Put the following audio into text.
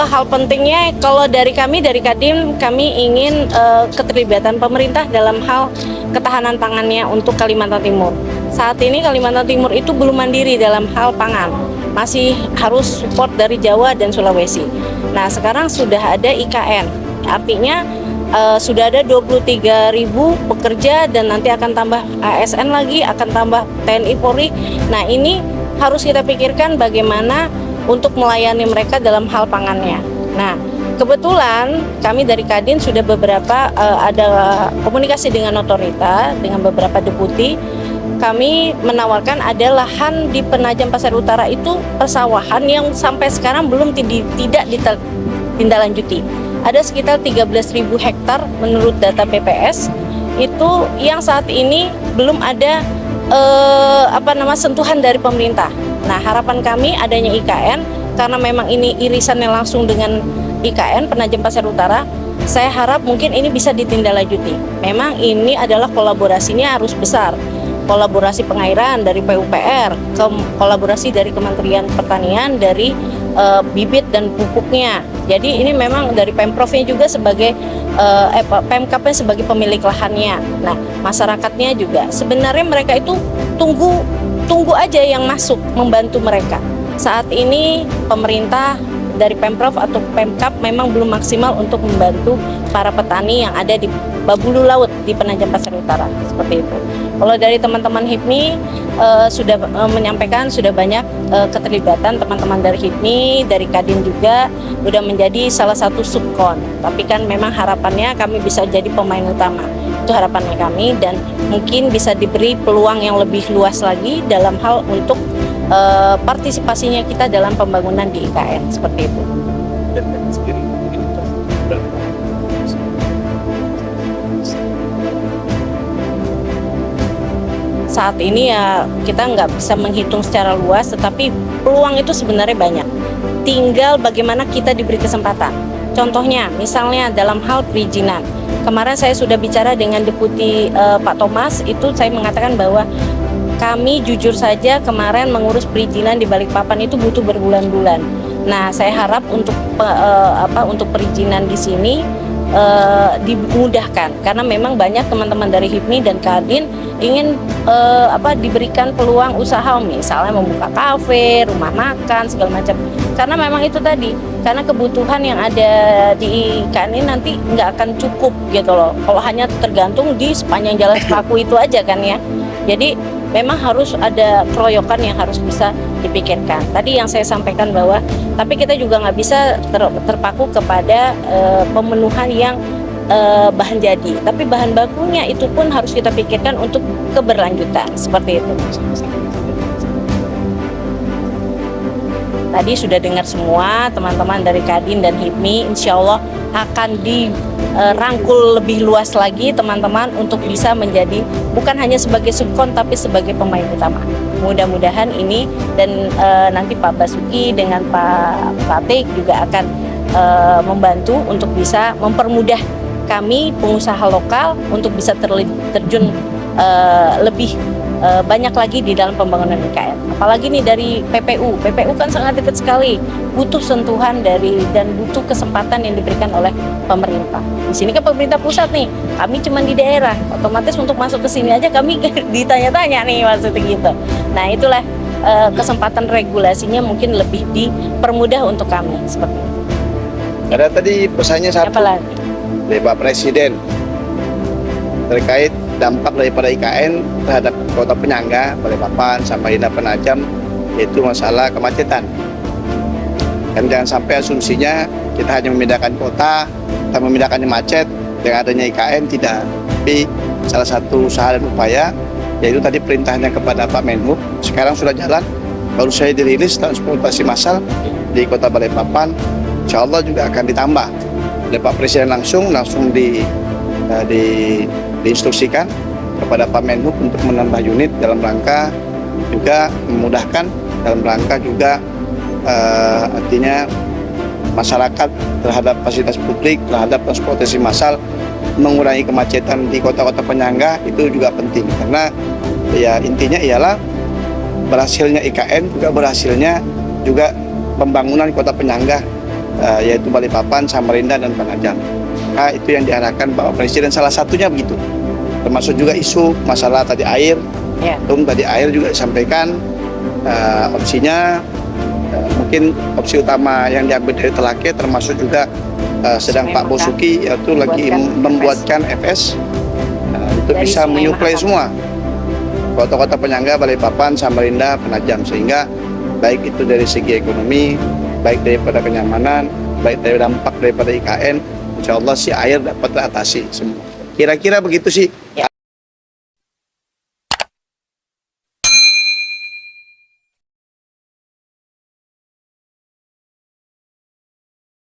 Hal pentingnya kalau dari kami dari Kadin, kami ingin keterlibatan pemerintah dalam hal ketahanan pangannya untuk Kalimantan Timur. Saat ini Kalimantan Timur itu belum mandiri dalam hal pangan, masih harus support dari Jawa dan Sulawesi. Nah, sekarang sudah ada IKN, artinya sudah ada 23.000 pekerja dan nanti akan tambah ASN lagi, akan tambah TNI Polri. Nah, ini harus kita pikirkan bagaimana untuk melayani mereka dalam hal pangannya. Nah, kebetulan kami dari Kadin sudah beberapa ada komunikasi dengan otorita, dengan beberapa deputi. Kami menawarkan ada lahan di Penajam Pasir Utara itu persawahan yang sampai sekarang belum tidak ditindaklanjuti. Ada sekitar 13.000 hektar menurut data BPS itu yang saat ini belum ada sentuhan dari pemerintah. Nah, harapan kami adanya IKN, karena memang ini irisannya langsung dengan IKN Penajam Pasir Utara. Saya harap mungkin ini bisa ditindaklanjuti. Memang ini adalah kolaborasinya harus besar. Kolaborasi pengairan dari PUPR, kolaborasi dari Kementerian Pertanian, dari bibit dan pupuknya. Jadi ini memang dari Pemprovnya juga sebagai Pemkapnya sebagai pemilik lahannya. Nah, masyarakatnya juga sebenarnya mereka itu tunggu aja yang masuk membantu mereka. Saat ini pemerintah dari Pemprov atau Pemkap memang belum maksimal untuk membantu para petani yang ada di Babulu Laut di Penajam Pasir Utara, seperti itu. Kalau dari teman-teman HIPMI sudah menyampaikan sudah banyak keterlibatan teman-teman dari HIPMI, dari Kadin juga sudah menjadi salah satu subkon. Tapi kan memang harapannya kami bisa jadi pemain utama. Itu harapannya kami, dan mungkin bisa diberi peluang yang lebih luas lagi dalam hal untuk partisipasinya kita dalam pembangunan di IKN, seperti itu. Saat ini ya kita nggak bisa menghitung secara luas, tetapi peluang itu sebenarnya banyak. Tinggal bagaimana kita diberi kesempatan. Contohnya, misalnya dalam hal perizinan. Kemarin saya sudah bicara dengan Deputi Pak Thomas, itu saya mengatakan bahwa kami jujur saja kemarin mengurus perizinan di Balikpapan itu butuh berbulan-bulan. Nah, saya harap untuk perizinan di sini dimudahkan, karena memang banyak teman-teman dari HIPMI dan Kadin ingin diberikan peluang usaha, misalnya membuka kafe, rumah makan, segala macam. Karena memang itu tadi, karena kebutuhan yang ada di IKN ini nanti nggak akan cukup gitu loh. Kalau hanya tergantung di sepanjang jalan Sepaku itu aja kan ya. Jadi memang harus ada keroyokan yang harus bisa dipikirkan. Tadi yang saya sampaikan bahwa, tapi kita juga nggak bisa terpaku kepada pemenuhan yang bahan jadi. Tapi bahan bakunya itu pun harus kita pikirkan untuk keberlanjutan, seperti itu. Tadi sudah dengar semua teman-teman dari Kadin dan HIPMI, insya Allah akan dirangkul lebih luas lagi teman-teman untuk bisa menjadi bukan hanya sebagai subkon tapi sebagai pemain utama. Mudah-mudahan ini dan nanti Pak Basuki dengan Pak Pratik juga akan membantu untuk bisa mempermudah kami pengusaha lokal untuk bisa terjun lebih banyak lagi di dalam pembangunan IKN. Apalagi nih dari PPU kan sangat dekat sekali, butuh sentuhan dan butuh kesempatan yang diberikan oleh pemerintah. Di sini kan pemerintah pusat nih, kami cuma di daerah, otomatis untuk masuk ke sini aja kami ditanya-tanya nih maksudnya gitu. Nah, itulah kesempatan regulasinya mungkin lebih dipermudah untuk kami, seperti itu. Ada tadi pesannya satu dari Pak Presiden terkait dampak daripada IKN terhadap kota penyangga Balikpapan sampai Indah Penajam, yaitu masalah kemacetan. Kan jangan sampai asumsinya kita hanya memindahkan kota, kita memindahkannya macet dengan adanya IKN, tidak. Tapi salah satu usaha dan upaya yaitu tadi perintahnya kepada Pak Menhub, sekarang sudah jalan, baru saya dirilis transportasi massal di kota Balikpapan, insya Allah juga akan ditambah oleh Pak Presiden langsung diinstruksikan kepada Pak Menhub untuk menambah unit dalam rangka juga memudahkan, dalam rangka juga artinya masyarakat terhadap fasilitas publik, terhadap transportasi massal, mengurangi kemacetan di kota-kota penyangga itu juga penting, karena ya intinya ialah berhasilnya IKN juga berhasilnya juga pembangunan kota penyangga yaitu Balikpapan, Samarinda, dan Penajam. Nah, itu yang diarahkan Bapak Presiden, salah satunya begitu. Termasuk juga isu masalah tadi air, tadi air juga disampaikan opsinya. Mungkin opsi utama yang diambil dari Telake termasuk juga sedang Pak Bosuki yaitu lagi membuatkan FS itu bisa menyuplai semua kota-kota penyangga Balikpapan, Samarinda, Penajam, sehingga baik itu dari segi ekonomi, baik daripada kenyamanan, baik dari dampak daripada IKN, insya Allah si air dapat teratasi semua. Kira-kira begitu sih.